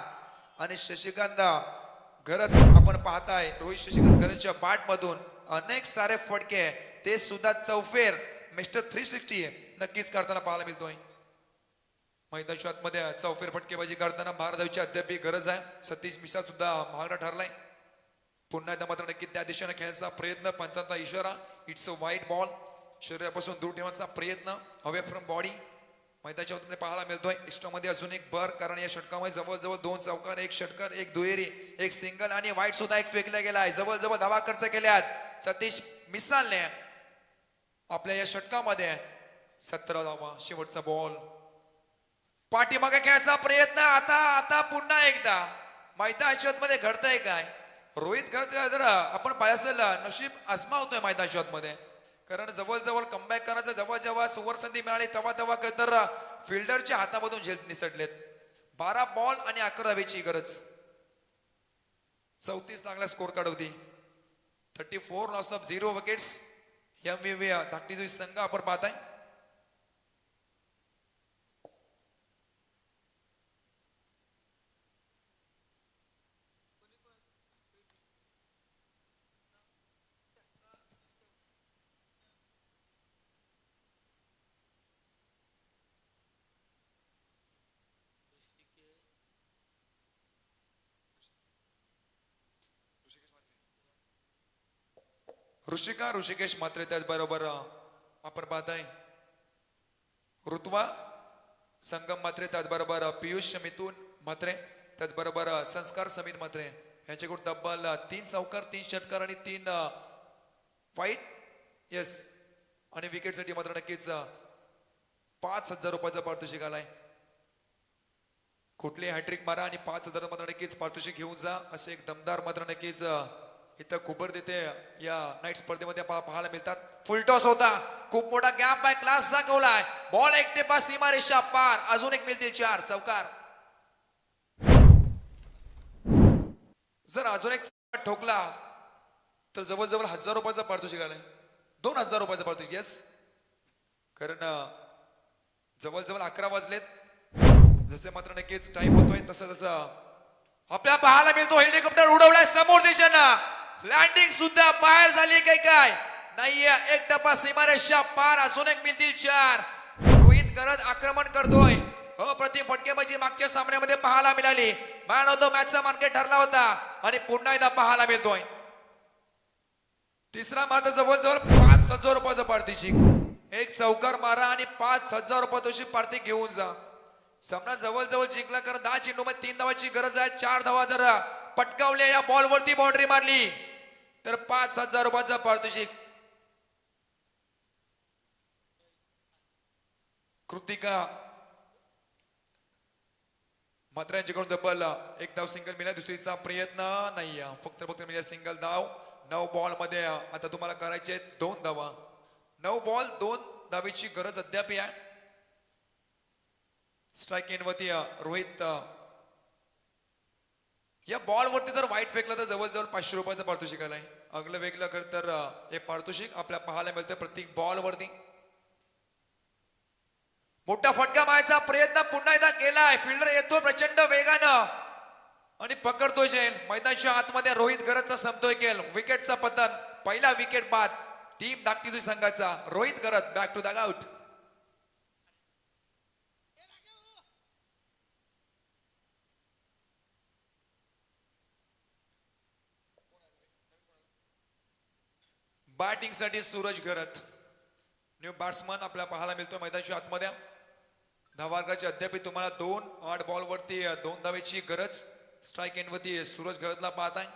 आणि शशिकांत घरत आपण पाहताय रोहित शशिकांत घरतच्या बॅट मधून अनेक सारे फटके, ते सुद्धा चौफेर मिस्टर 360 नक्कीच करताना पाहायला मिळतोय. मैदानाच्या आतमध्ये चौफेर फटकेबाजी करताना भारताची अद्याप गरज आहे. सतीश मिश्रा सुद्धा महागडा ठरलाय. पुन्हा एकदा मात्र नक्की त्या दिशेने खेळण्याचा प्रयत्न. पंचांचा इशारा. It's a white ball. शरीरापासून दूर ठेवण्याचा प्रयत्न अवे फ्रॉम बॉडी मैदानाच्या आतमध्ये पाहायला मिळतोय. इष्टामध्ये अजून एक बर, कारण या षटकामध्ये जवळजवळ 2 चौकार, 1 षटकार, 1 दुहेरी, 1 सिंगल आणि वाईट सुद्धा एक फेकला गेलाय. जवळजवळ धावा खर्च केल्यात सतीश मिसालने आपल्या या षटकामध्ये. 17 धावा. शेवटचा बॉल. पाठीमागे खेळायचा प्रयत्न. आता पुन्हा एकदा मैदानाच्या आतमध्ये घडतंय काय. रोहित घडतोय जर आपण पाहिलं असेल नशीब आजमावतोय मैदानाच्या आतमध्ये, कारण जवळजवळ कमबॅक करायचं जेव्हा सुवर संधी मिळाली तेव्हा तर फिल्डरच्या हातामधून झेल निसटलेत. 12 बॉल आणि 11 धावेची गरज. 34 लागला स्कोर कार्ड होती. 34 लॉस ऑफ 0 विकेट्स. MVP धाकटी जो संघ आपण पाहताय. ऋषिकेश मात्रे, त्याचबरोबर आपण पाहताय ऋतुवा संगम मात्रे, त्याचबरोबर पियुष मिथुन मात्रे, त्याचबरोबर संस्कार समीर मात्रे यांच्याकडून तब्बल 3 चौकार, 3 षटकार आणि 3 वाईट. येस, आणि विकेटसाठी मात्र नक्कीच 5,000 रुपयाचा पारितोषिक आलाय. कुठली हॅट्रिक मारा आणि 5,000 मात्र नक्कीच पारितोषिक घेऊन जा, असे एक दमदार मात्र नक्कीच इथं खुबर देते या नाईट स्पर्धेमध्ये पाहायला मिळतात. फुलटॉस होता, खूप मोठा गॅप आहे, क्लास दाखवलाय. बॉल एकटेपा सीमारेषा पार. अजून एक मिळतील 4 चौकार. जर अजून एक ठोकला तर जवळजवळ 1,000 रुपयाचा पारितोषिक आलाय. 2,000 रुपयाचा पारितोषिक. येस, कारण जवळजवळ 11 वाजलेत. जसे मात्र नक्कीच टाइम होतोय तसं आपल्या पाहायला मिळतो हेलिकॉप्टर उडवलाय समोर दिशेनं. लँडिंग सुद्धा बाहेर झाली काय नाहीये. एक टप्पा सीमारेषा पार. अजून एक मिळतील 4. रोहित गरज आक्रमण करतोय. अप्रतिम फटकेबाजी मागच्या सामन्यामध्ये पाहायला मिळाली. मॅन ऑफ द मॅचचा मानकरी ठरला होता आणि पुन्हा एकदा पाहायला मिळतोय. तिसरा मात्र जवळजवळ 5,000 रुपयाचा पारितोषिक. एक चौकार मारा आणि 5,000 रुपये पारितोषिक घेऊन जा. सामना जवळजवळ जिंकला, कारण 10 चेंडूमध्ये 3 धावाची गरज आहे. 4 धावा जर पटकावल्या, या बॉलवरती बाउंड्री मारली तर 5,000 रुपयाचा पारितोषिक. कृतिका मात्र यांच्याकडून तब्बल 1 धाव सिंगल मिळाला. दुसरीचा प्रयत्न नाही, फक्त मिळाला सिंगल धाव. 9 बॉल मध्ये आता तुम्हाला करायचे 2 धावा. 9 बॉल 2 धावेची गरज अद्याप आहे. स्ट्राईक एंडवरती रोहित या बॉल वरती जर वाईट फेकलं तर जवळजवळ 500 रुपयाचं पारितोषिक आलंय. अगलं वेगळं कर तर हे पारितोषिक आपल्या पाहायला मिळतं प्रत्येक बॉल वरती. मोठा फटका मारायचा प्रयत्न पुन्हा एकदा केलाय. फिल्डर येतो प्रचंड वेगानं आणि पकडतोय झेल. मैदानाच्या आतमध्ये रोहित गरजचा संपतोय केल. विकेटचा पतन. पहिला विकेट बाद टीम धाकटी संघाचा. रोहित गरज back to the out. Batting साठी सूरज गरत न्यू बॅट्समन आपल्या पाहायला मिळतो मैदानाच्या आतमध्ये. धावार्गाची अद्याप तुम्हाला 8 बॉल वरती 2 धावेची गरज. स्ट्राईक एंड वरती सूरज गरतला पाहताय.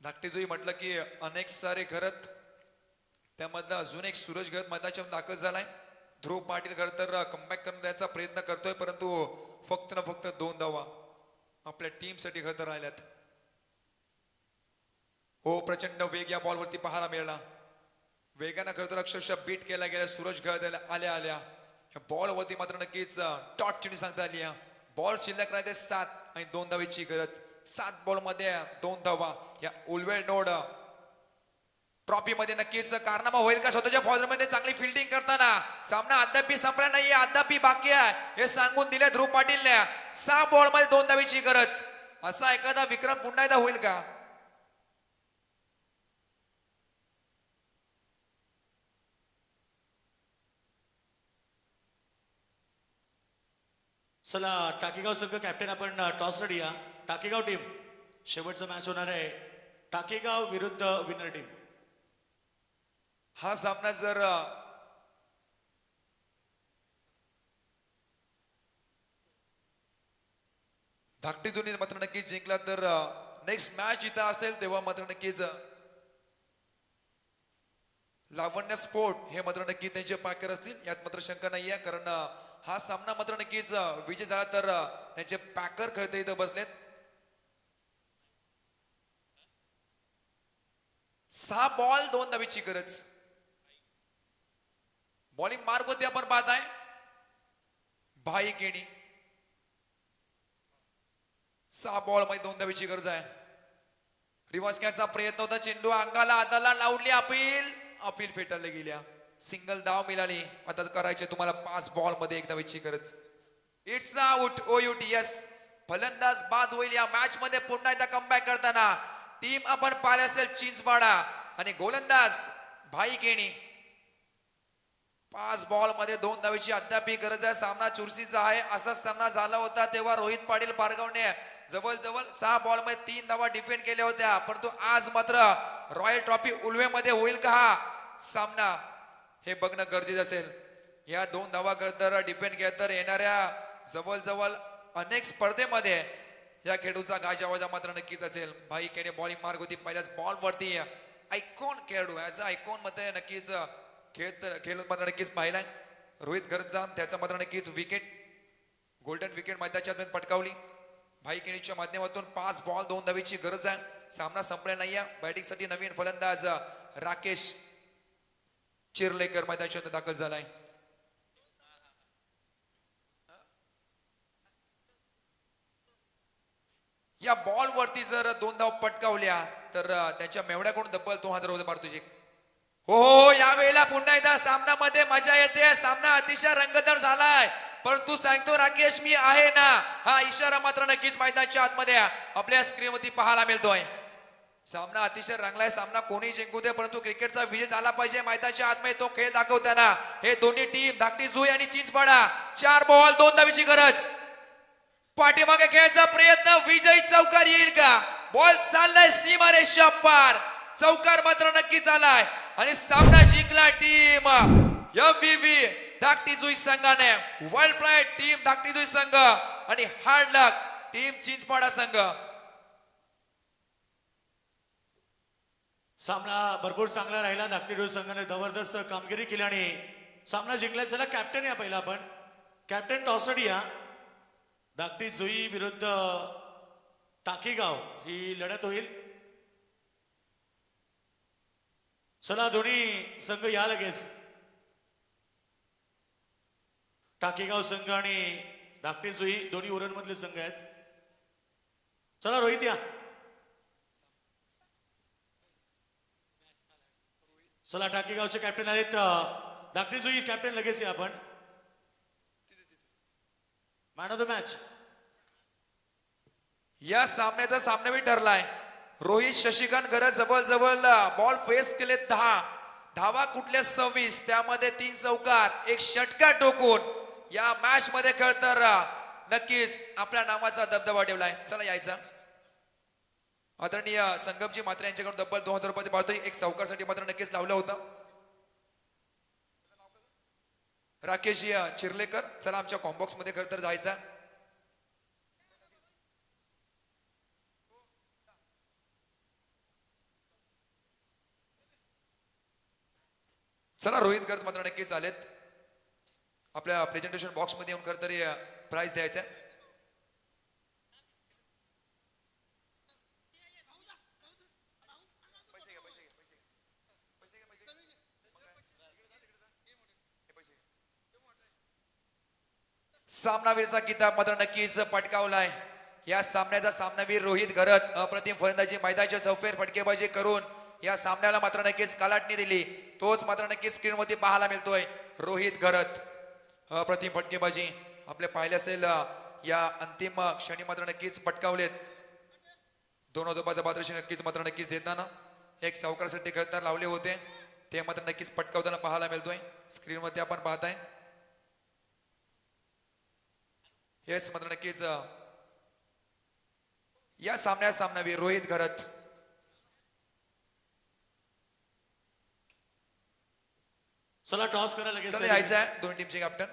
धाकटी जोई म्हटलं की अनेक सारे गरत त्यामधला अजून एक सूरज गरत मैदानाच्या दाखल झालाय. ध्रुव पाटील गरत तर कमबॅक करण्याचा प्रयत्न करतोय परंतु फक्त 2 धावा आपल्या टीम साठी गरत राहिल्यात. हो प्रचंड वेग या बॉल वरती पाहायला मिळाला. वेगानं खरं अक्षरशः बीट केला गेला सूरज गरत आल्या बॉल वरती मात्र नक्कीच टॉट चिनी सांगता आली. बॉल शिल्लक राहते 7 आणि 2 धावेची गरज. 7 बॉल मध्ये 2 धावा या उल्वे नोड ट्रॉफी मध्ये नक्कीच कारनामा होईल का स्वतःच्या फॉर्म मध्ये चांगली फिल्डिंग करताना. सामना अद्याप संपला नाहीये अद्याप बाकी आहे हे सांगून दिले ध्रुव पाटीलने. 6 बॉल मध्ये 2 धावेची गरज. असा एखादा विक्रम पुन्हा एकदा होईल का?
चला टाकेगाव संघ कॅप्टन आपण टॉस साठी या. टाकेगाव टीम शेवटचा मॅच होणार आहे टाकेगाव विरुद्ध विनर टीम.
हा सामना जर धाकटी दोन्ही मात्र नक्कीच जिंकला तर नेक्स्ट मॅच इथं असेल तेव्हा मात्र नक्कीच लावण्य स्पोर्ट हे मात्र नक्की त्यांचे पाकर असतील यात मात्र शंका नाही आहे. कारण हा सामना मात्र नक्कीच विजय झाला तर त्यांचे पॅकर खेळते इथं बसलेत. 6 बॉल 2 धावेची गरज. बॉलिंग मार्ग मध्ये आपण पाहताय भाई केणी. 6 बॉल मध्ये 2 धावेची गरज आहे. रिव्हर्स घ्यायचा प्रयत्न होता. चेंडू अंगाला हाताला लावली. अपील फेटाळले गेल्या. सिंगल धाव मिळाली. आता करायचे तुम्हाला 5 बॉल मध्ये 1 धावेची गरज. It's out OUTS. फलंदाज बाद होईल या मॅच मध्ये पुन्हा एकदा कमबॅक करताना. टीम आपण पाहिले असेल चिंचपाडा आणि गोलंदाज भाई केणी. 5 बॉल मध्ये 2 धावेची अद्याप गरज आहे. सामना चुरशीचा आहे. असा सामना झाला होता तेव्हा रोहित पाटील पारगावने जवळ 6 बॉल मध्ये 3 धावा डिफेंड केल्या होत्या. परंतु आज मात्र रॉयल ट्रॉफी उल्वे मध्ये होईल का हा सामना हे बघणं गरजेचं असेल. या 2 धावा करता डिफेंड केला तर येणाऱ्या जवळ अनेक स्पर्धेमध्ये या खेळाडूचा गाजावाजा मात्र नक्कीच असेल. भाई केने बॉलिंग मार्ग होती पहिल्याच बॉल वरती. आयकॉन खेळाडू ऍज अ आयकॉन मध्ये नक्कीच खेळत मात्र नक्कीच पाहिलाय. रोहित गरजचा त्याचा मात्र नक्कीच विकेट गोल्डन विकेट मैदानाच्या पटकावली. भाई केणीच्या माध्यमातून 5 बॉल 2 धावेची गरज आहे. सामना संपला नाहीये. बॅटिंग साठी नवीन फलंदाज राकेश चिरलेकर मैदानाच्या दाखल झालाय. या बॉल वरती जर 2 धाव पटकावल्या तर त्यांच्या मेवड्याकडून तब्बल 2000 रुपये पारितोषिक. हो यावेळेला पुन्हा एकदा सामन्यामध्ये मजा येते. सामना अतिशय रंगतदार झालाय. परंतु सांगतो राकेश मी आहे ना हा इशारा मात्र नक्कीच मैदानाच्या आतमध्ये आपल्या स्क्रीनवरती पाहायला मिळतोय. सामना अतिशय रंगलाय. सामना कोणी जिंकू दे परंतु क्रिकेटचा विजय झाला पाहिजे. मैदानाच्या आतमध्ये तो खेळ दाखवताना हे दोन्ही टीम धाकटी जुई आणि चिंचपाडा. 4 बॉल 2 धावेची गरज. पाठीमागे खेळायचा प्रयत्न. विजयी चौकार येईल का? बॉल चाललाय सीमारेषा पार. चौकार मात्र नक्की झालाय आणि सामना जिंकला टीम MVP धाकटी जुई संघाने. वर्ल्ड प्राईड टीम धाकटी जुई संघ आणि हार्ड लक टीम चिंचपाडा संघ.
सामना भरपूर चांगला राहिला. धाकटी संघाने जबरदस्त कामगिरी केली आणि सामना जिंकला. चला कॅप्टन या पहिला आपण. कॅप्टन टॉस साठी या. धाकटी जुई विरुद्ध टाकेगाव ही लढत होईल. चला दोन्ही संघ या लगेच. टाकेगाव संघ आणि धाकटी जुई दोन्ही उरणमधले संघ आहेत. चला रोहित या. चला टाकीगावचे कॅप्टन आहेत धाकटी जुई कॅप्टन लगेच या आपण. Man of the match.
या सामन्याचा सामनावीर ठरलाय रोहित शशिकांत गरज जवळ बॉल फेस केले 10 धावा कुठल्या 26 त्यामध्ये 3 चौकार 1 षटकार टोकून या मॅच मध्ये तर नक्कीच आपल्या नावाचा दबदबा ठेवलाय. चला यायचा आदरणीय संगमजी मात्रे यांच्याकडून तब्बल 2000 रुपये पावतो. एक सावकारसाठी मात्र नक्कीच लावलं होतं. राकेश चिर्लेकर चला आमच्या कॉम्बॉक्स मध्ये तर जायचा. चला रोहित गर्द मात्र नक्कीच आलेत. आपल्या प्रेझेंटेशन बॉक्स मध्ये येऊन तरी प्राइज द्यायचा. सामनावीरचा किताब मात्र नक्कीच पटकावलाय. या सामन्याचा सामनावीर रोहित घरत अप्रतिम फलंदाजी मैदानाच्या चौफेर फटकेबाजी करून या सामन्याला मात्र नक्कीच कलाटणी दिली. तोच मात्र नक्कीच स्क्रीन वरती पाहायला मिळतोय. रोहित घरत अप्रतिम फटकेबाजी आपले पाहिले असेल या अंतिम क्षणी मात्र नक्कीच पटकावलेत. 2 रुपयाचा पात्रशी नक्कीच मात्र नक्कीच देताना एक सावकारसाठी करता लावले होते ते मात्र नक्कीच पटकावताना पाहायला मिळतोय. स्क्रीन वरती आपण पाहताय. येस मात्र नक्कीच या सामन्यात सामनावीर रोहित घरत.
चला टॉस करा लगेच.
चला यायचं आहे दोन टीमचे कॅप्टन.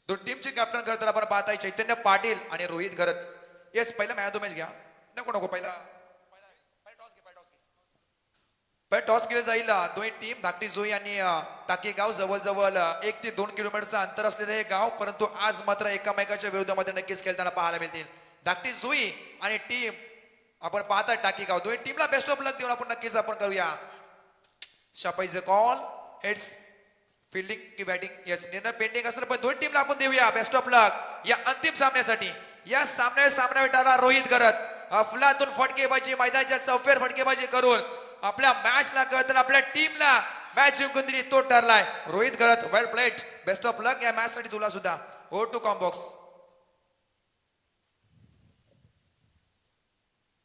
दोन टीमचे कॅप्टन करताना आपण पाहताय चैतन्य पाटील आणि रोहित घरत. येस पहिला मॅच तो मॅच घ्या. नको पहिला टॉस केलं जाईल. दोन्ही टीम धाकटी जोई आणि टाकेगाव जवळ 1 ते 2 किलोमीटरचं अंतर असलेलं हे गाव, परंतु आज मात्र एकामेकाच्या विरोधामध्ये नक्कीच खेळताना पाहायला मिळतील. धाकटी जोई आणि टीम आपण पाहता टाकेगाव दोन्ही टीमला बेस्ट ऑफ लक देऊन आपण नक्कीच आपण करूया. शापाईचं कॉल हेड्स फिल्डिंग की बॅटिंग. येस निर्णय पेंडिंग असेल पण दोन टीमला आपण देऊया बेस्ट ऑफ लक या अंतिम सामन्यासाठी. या सामन्या भेटायला रोहित घरत अफलातून फटकेबाजी मैदानाच्या चौफेर फटकेबाजी करून आपल्या मॅचला कळताना आपल्या टीमला मॅच जिंकून दिली. तो ठरलाय Rohit Gharat. Well played. Best of luck या मॅच साठी तुला सुद्धा. ओ टू कॉम्बॉक्स.